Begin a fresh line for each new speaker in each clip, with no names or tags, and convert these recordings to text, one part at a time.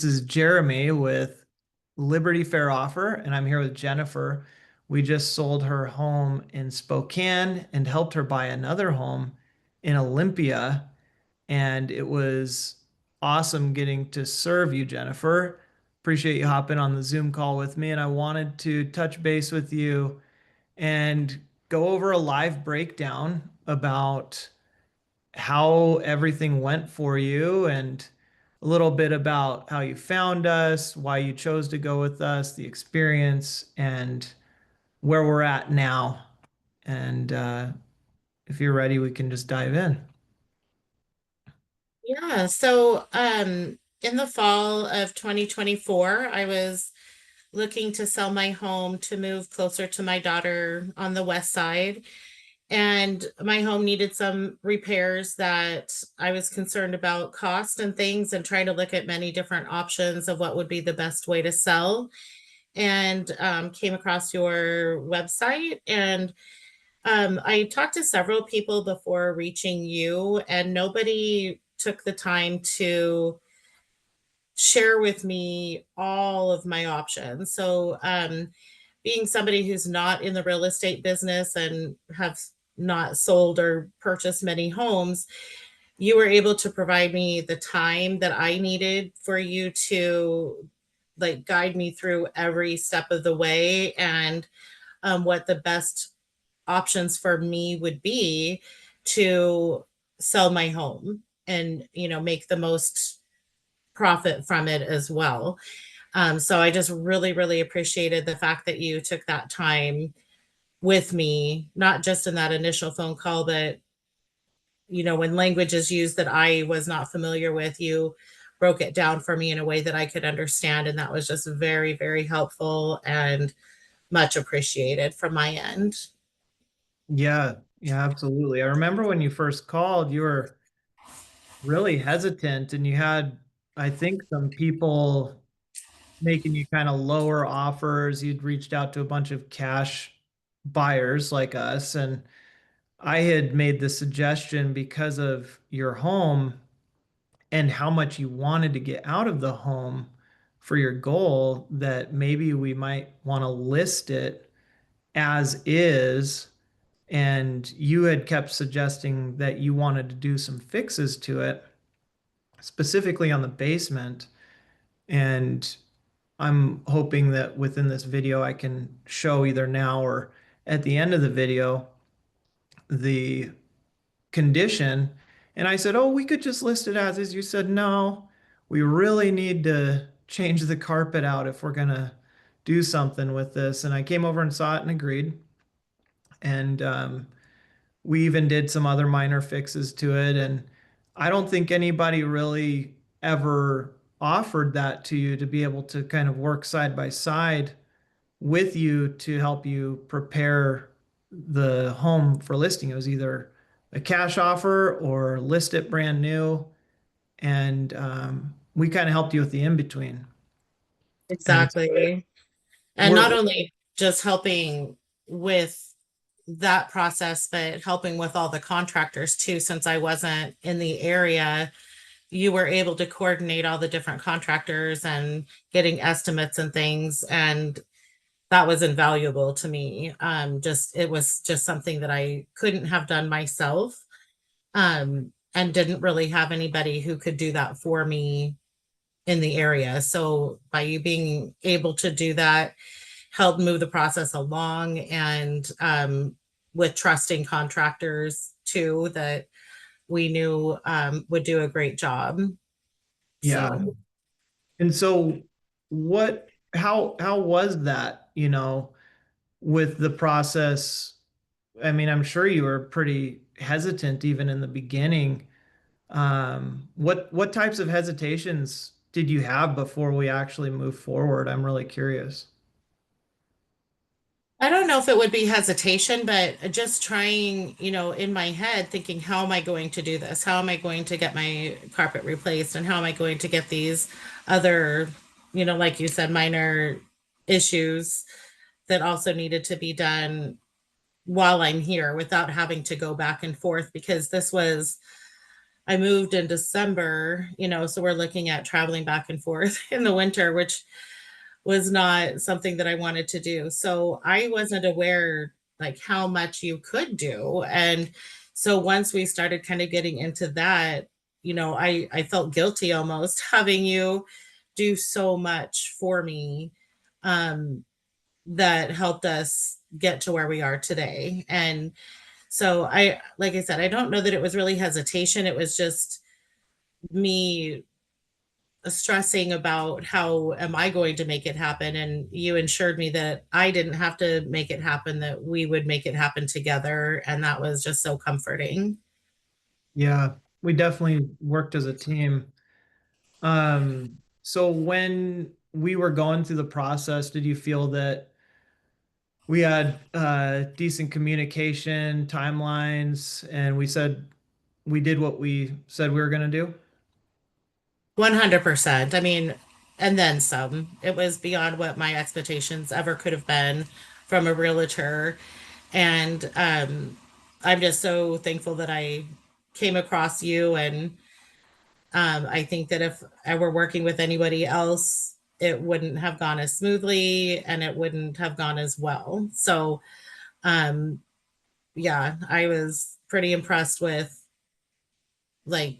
This is Jeremy with Liberty Fair Offer, and I'm here with Jennifer. We just sold her home in Spokane and helped her buy another home in Olympia. And it was awesome getting to serve you, Jennifer. Appreciate you hopping on the Zoom call with me. And I wanted to touch base with you and go over a live breakdown about how everything went for you and a little bit about how you found us, why you chose to go with us, the experience, and where we're at now. And if you're ready, we can just dive in.
Yeah, so in the fall of 2024, I was looking to sell my home to move closer to my daughter on the west side. And my home needed some repairs that I was concerned about cost and things and trying to look at many different options of what would be the best way to sell. And came across your website and I talked to several people before reaching you, and nobody took the time to share with me all of my options. So, being somebody who's not in the real estate business and have not sold or purchased many homes, you were able to provide me the time that I needed for you to like guide me through every step of the way and what the best options for me would be to sell my home and make the most profit from it as well. So I just really appreciated the fact that you took that time with me, not just in that initial phone call, but when language is used that I was not familiar with, you broke it down for me in a way that I could understand, and that was just very helpful and much appreciated from my end.
Yeah, yeah, absolutely. I remember when you first called, you were really hesitant and you had, I think, some people making you kind of lower offers. You'd reached out to a bunch of cash buyers like us, and I had made the suggestion because of your home and how much you wanted to get out of the home for your goal that maybe we might want to list it as is. And you had kept suggesting that you wanted to do some fixes to it, specifically on the basement. And I'm hoping that within this video, I can show either now or at the end of the video the condition. And I said, oh, we could just list it as is. You said, no, we really need to change the carpet out if we're going to do something with this. And I came over and saw it and agreed. And we even did some other minor fixes to it. And I don't think anybody really ever offered that to you to be able to kind of work side by side with you to help you prepare the home for listing. It was either a cash offer or list it brand new. And we kind of helped you with the in between. And
Exactly. And
we're,
not only just helping with that process, but helping with all the contractors too, since I wasn't in the area, you were able to coordinate all the different contractors and getting estimates and things. And that was invaluable to me. Just it was just something that I couldn't have done myself. And didn't really have anybody who could do that for me in the area. So by you being able to do that, help move the process along and with trusting contractors too that we knew would do a great job.
yeah.
So
And so how was that, with the process? I mean, I'm sure you were pretty hesitant even in the beginning. What types of hesitations did you have before we actually moved forward? I'm really curious.
I don't know if it would be hesitation, but just trying, in my head, thinking, how am I going to do this? How am I going to get my carpet replaced? And how am I going to get these other, like you said, minor issues that also needed to be done while I'm here without having to go back and forth because this was I moved in December, so we're looking at traveling back and forth in the winter, which was not something that I wanted to do. So I wasn't aware like how much you could do. And so once we started kind of getting into that, I felt guilty almost having you do so much for me, um, that helped us get to where we are today. And so like I said, I don't know that it was really hesitation. It was just me stressing about how am I going to make it happen. And you ensured me that I didn't have to make it happen, that we would make it happen together. And that was just so comforting.
Yeah, we definitely worked as a team. So when we were going through the process, did you feel that we had decent communication, timelines, and we did what we said we were going to do?
100%. I mean, and then some. It was beyond what my expectations ever could have been from a realtor. And I'm just so thankful that I came across you. And I think that if I were working with anybody else, it wouldn't have gone as smoothly and it wouldn't have gone as well. So, um, yeah, I was pretty impressed with, like,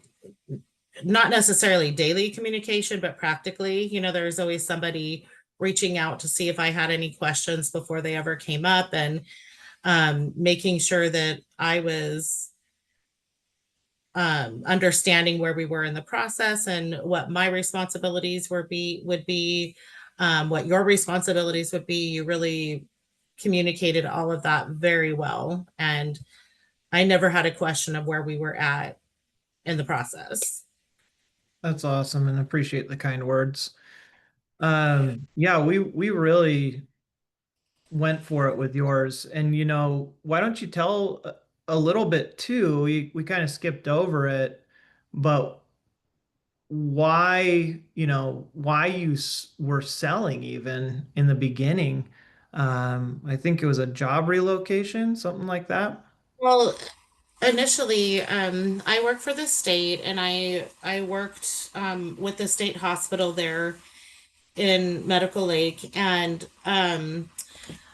not necessarily daily communication, but practically, there's always somebody reaching out to see if I had any questions before they ever came up, and making sure that I was understanding where we were in the process and what my responsibilities would be, what your responsibilities would be. You really communicated all of that very well, and I never had a question of where we were at in the process.
That's awesome and appreciate the kind words. Yeah, we really went for it with yours. And why don't you tell a little bit too? We kind of skipped over it, but why you were selling even in the beginning. I think it was a job relocation, something like that.
Well, initially, I worked for the state, and I worked with the state hospital there in Medical Lake, and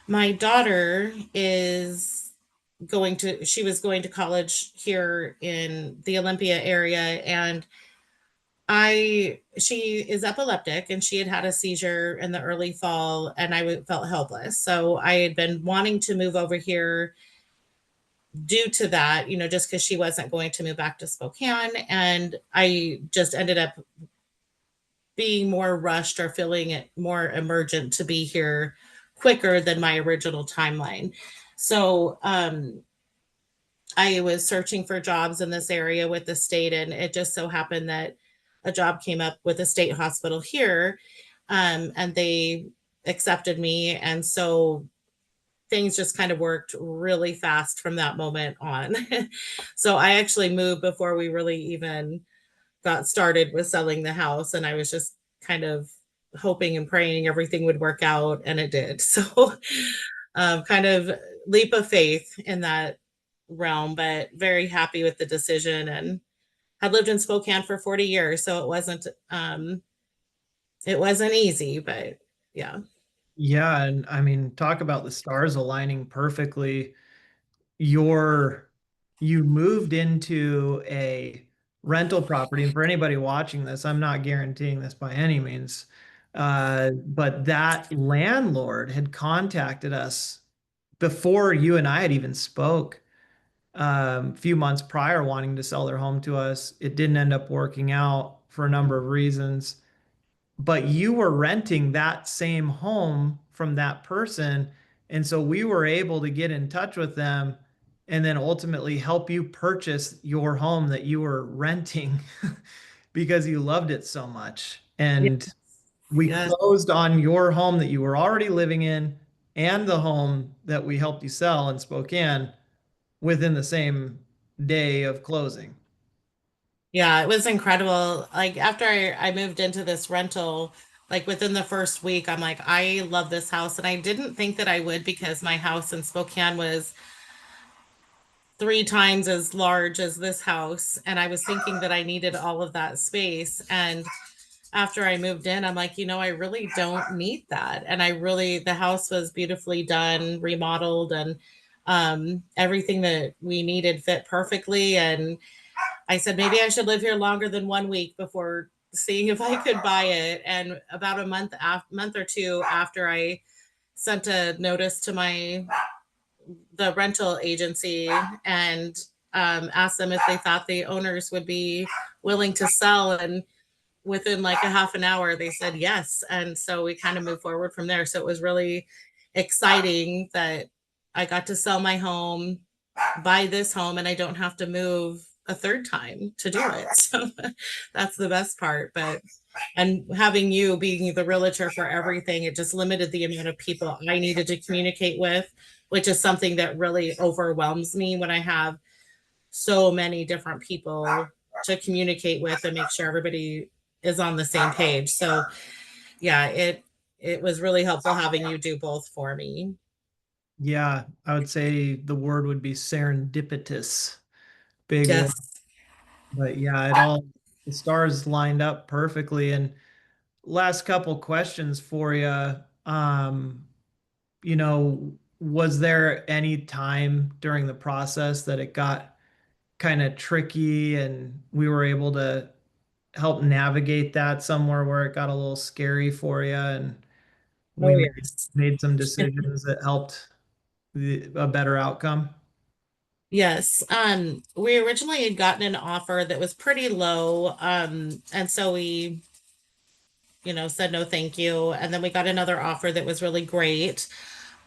my daughter is she was going to college here in the Olympia area, and she is epileptic, and she had had a seizure in the early fall, and felt helpless. So I had been wanting to move over here due to that, just because she wasn't going to move back to Spokane. And I just ended up being more rushed or feeling it more emergent to be here quicker than my original timeline. So I was searching for jobs in this area with the state, and it just so happened that a job came up with a state hospital here, and they accepted me. And so things just kind of worked really fast from that moment on. So I actually moved before we really even got started with selling the house. And I was just kind of hoping and praying everything would work out, and it did. So, kind of leap of faith in that realm, but very happy with the decision. And had lived in Spokane for 40 years, so it wasn't easy, but yeah.
Yeah, and I mean, talk about the stars aligning perfectly. Your you moved into a rental property, and for anybody watching this, I'm not guaranteeing this by any means, but that landlord had contacted us before you and I had even spoke, a few months prior, wanting to sell their home to us. It didn't end up working out for a number of reasons, but you were renting that same home from that person. And so we were able to get in touch with them and then ultimately help you purchase your home that you were renting because you loved it so much.
Yes,
And we
yes.
closed on your home that you were already living in and the home that we helped you sell in Spokane within the same day of closing.
Yeah, it was incredible. Like after I moved into this rental, like within the first week, I'm like, I love this house. And I didn't think that I would, because my house in Spokane was three times as large as this house. And I was thinking that I needed all of that space. And after I moved in, I'm like, I really don't need that. And the house was beautifully done, remodeled, and everything that we needed fit perfectly. And I said, maybe I should live here longer than 1 week before seeing if I could buy it. And about month or two after I sent a notice to the rental agency and asked them if they thought the owners would be willing to sell. And within like a half an hour, they said yes. And so we kind of moved forward from there. So it was really exciting that I got to sell my home, buy this home, and I don't have to move a third time to do it. So that's the best part. But and having you being the realtor for everything, it just limited the amount of people I needed to communicate with, which is something that really overwhelms me when I have so many different people to communicate with and make sure everybody is on the same page. So yeah, it was really helpful having you do both for me.
Yeah, I would say the word would be serendipitous. Big one.
Yes.
But yeah, the stars lined up perfectly. And last couple questions for you. Was there any time during the process that it got kind of tricky and we were able to help navigate that somewhere where it got a little scary for you and we
Oh
made
yes.
made some decisions that helped a better outcome?
Yes. We originally had gotten an offer that was pretty low. And so we, said no thank you. And then we got another offer that was really great.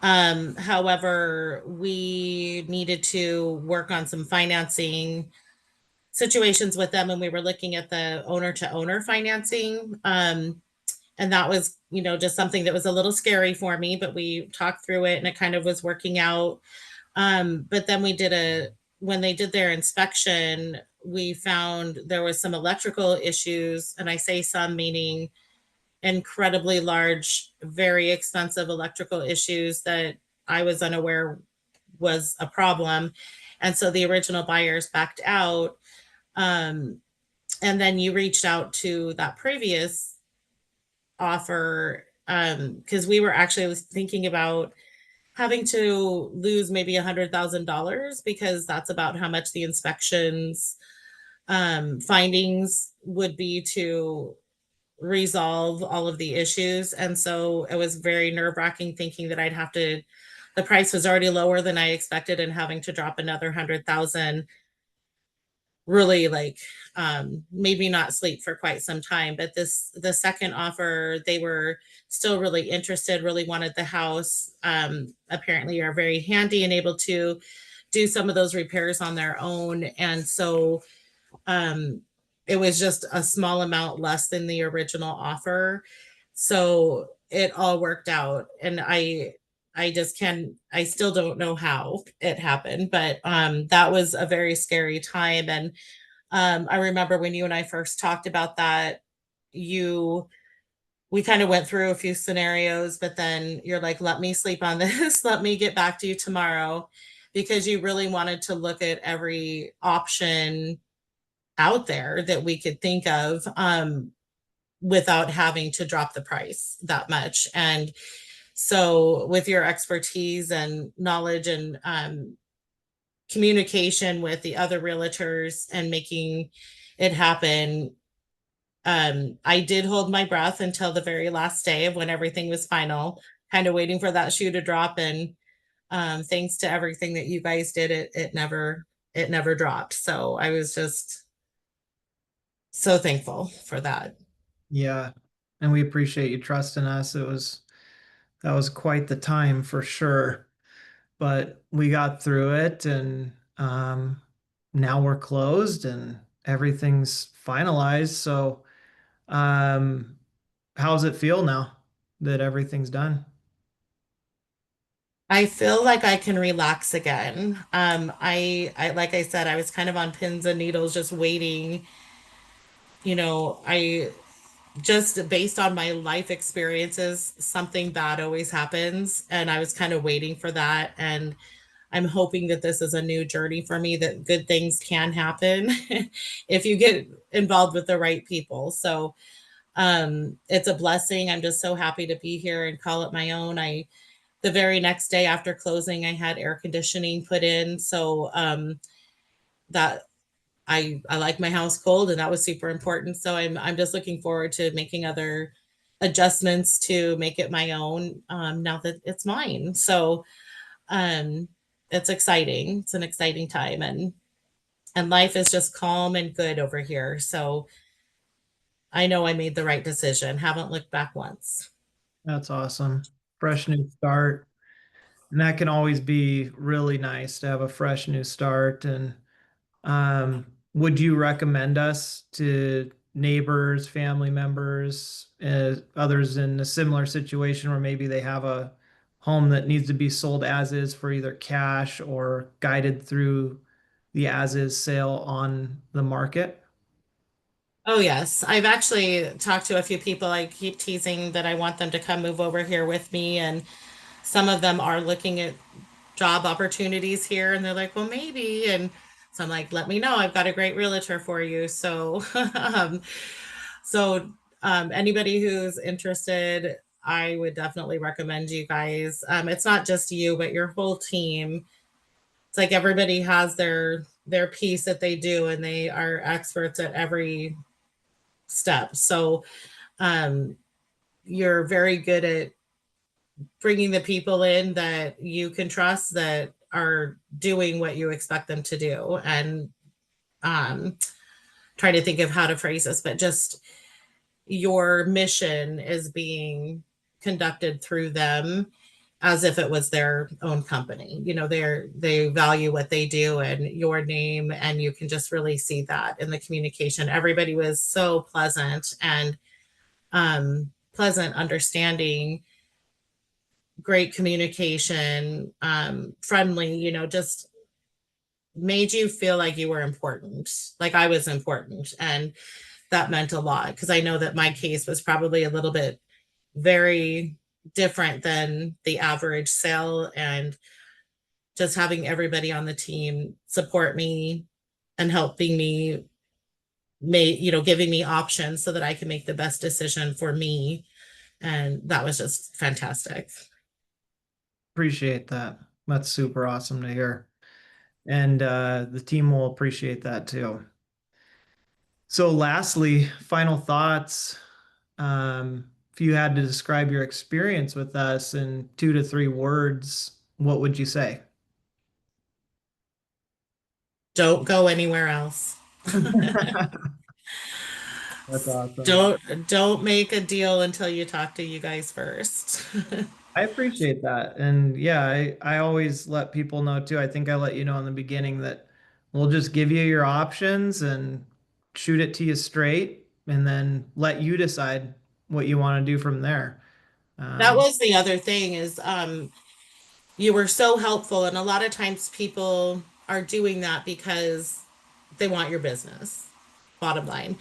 However, we needed to work on some financing situations with them, and we were looking at the owner to owner financing. And that was, just something that was a little scary for me, but we talked through it and it kind of was working out. But then when they did their inspection, we found there was some electrical issues. And I say some meaning incredibly large, very expensive electrical issues that I was unaware was a problem. And so the original buyers backed out. Um, and then you reached out to that previous offer because we were actually thinking about having to lose maybe $100,000 because that's about how much the inspections findings would be to resolve all of the issues. And so it was very nerve wracking thinking that the price was already lower than I expected, and having to drop another 100,000 really made me not sleep for quite some time. But the second offer, they were still really interested, really wanted the house. Apparently are very handy and able to do some of those repairs on their own. And so um, it was just a small amount less than the original offer. So it all worked out. And I still don't know how it happened, but that was a very scary time. And I remember when you and I first talked about that, you we kind of went through a few scenarios, but then you're like, let me sleep on this, let me get back to you tomorrow, because you really wanted to look at every option out there that we could think of without having to drop the price that much. And so, with your expertise and knowledge and communication with the other realtors and making it happen, I did hold my breath until the very last day of when everything was final, kind of waiting for that shoe to drop. And thanks to everything that you guys did, it never dropped. So I was just so thankful for that.
Yeah. And we appreciate you trusting us. That was quite the time for sure. But we got through it and now we're closed and everything's finalized. So um how's it feel now that everything's done?
I feel like I can relax again. I like I said, I was kind of on pins and needles, just waiting. I just based on my life experiences, something bad always happens, and I was kind of waiting for that. And I'm hoping that this is a new journey for me, that good things can happen if you get involved with the right people. So it's a blessing. I'm just so happy to be here and call it my own. I The very next day after closing, I had air conditioning put in, so that I like my house cold, and that was super important. So I'm just looking forward to making other adjustments to make it my own, now that it's mine. So um, it's exciting. It's an exciting time, and life is just calm and good over here. So I know I made the right decision. Haven't looked back once.
That's awesome. Fresh new start. And that can always be really nice to have a fresh new start. And would you recommend us to neighbors, family members, others in a similar situation where maybe they have a home that needs to be sold as is for either cash or guided through the as is sale on the market?
Oh, yes. I've actually talked to a few people. I keep teasing that I want them to come move over here with me. And some of them are looking at job opportunities here. And they're like, well, maybe. And so I'm like, let me know. I've got a great realtor for you. So, so anybody who's interested, I would definitely recommend you guys. It's not just you, but your whole team. It's like everybody has their piece that they do, and they are experts at every step. So um, you're very good at bringing the people in that you can trust, that are doing what you expect them to do. And um, try to think of how to phrase this, but just your mission is being conducted through them as if it was their own company. You know, they value what they do and your name, and you can just really see that in the communication. Everybody was so pleasant and pleasant, understanding, great communication, friendly, just made you feel like you were important, like I was important. And that meant a lot, because I know that my case was probably a little bit very different than the average sale. And just having everybody on the team support me and helping me giving me options so that I can make the best decision for me. And that was just fantastic.
Appreciate that. That's super awesome to hear. And the team will appreciate that too. So, lastly, final thoughts. If you had to describe your experience with us in 2 to 3 words, what would you say?
Don't go anywhere else.
That's awesome.
Don't make a deal until you talk to you guys first.
I appreciate that. And yeah, I always let people know too. I think I let you know in the beginning that we'll just give you your options and shoot it to you straight and then let you decide what you want to do from there.
That
Um,
was the other thing is you were so helpful, and a lot of times people are doing that because they want your business, bottom line.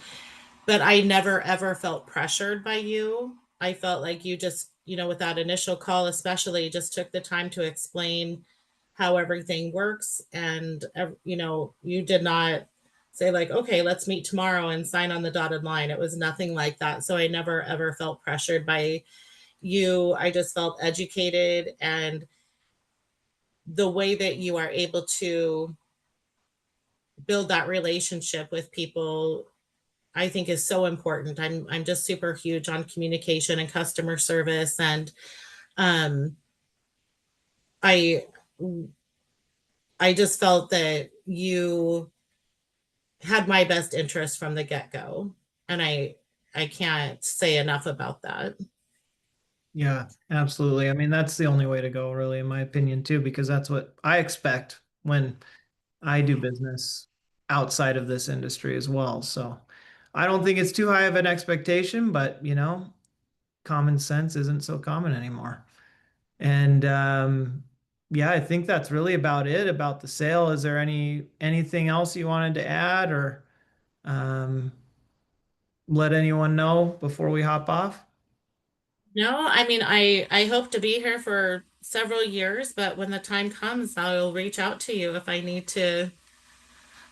But I never ever felt pressured by you. I felt like you just, with that initial call, especially, just took the time to explain how everything works. And, you did not say, like, okay, let's meet tomorrow and sign on the dotted line. It was nothing like that. So I never ever felt pressured by you. I just felt educated. And the way that you are able to build that relationship with people, I think, is so important. I'm just super huge on communication and customer service. And um I I just felt that you had my best interest from the get-go. And I can't say enough about that.
yeah, absolutely. I mean, that's the only way to go, really, in my opinion, too, because that's what I expect when I do business outside of this industry as well. So I don't think it's too high of an expectation, but common sense isn't so common anymore. And yeah, I think that's really about it about the sale. Is there anything else you wanted to add or um, let anyone know before we hop off?
No, I mean, I hope to be here for several years, but when the time comes, I'll reach out to you if I need to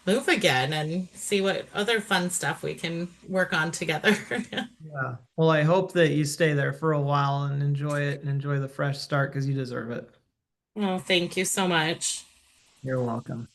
move again and see what other fun stuff we can work on together.
Yeah. Well, I hope that you stay there for a while and enjoy it and enjoy the fresh start because you deserve it.
Oh, thank you so much.
You're welcome.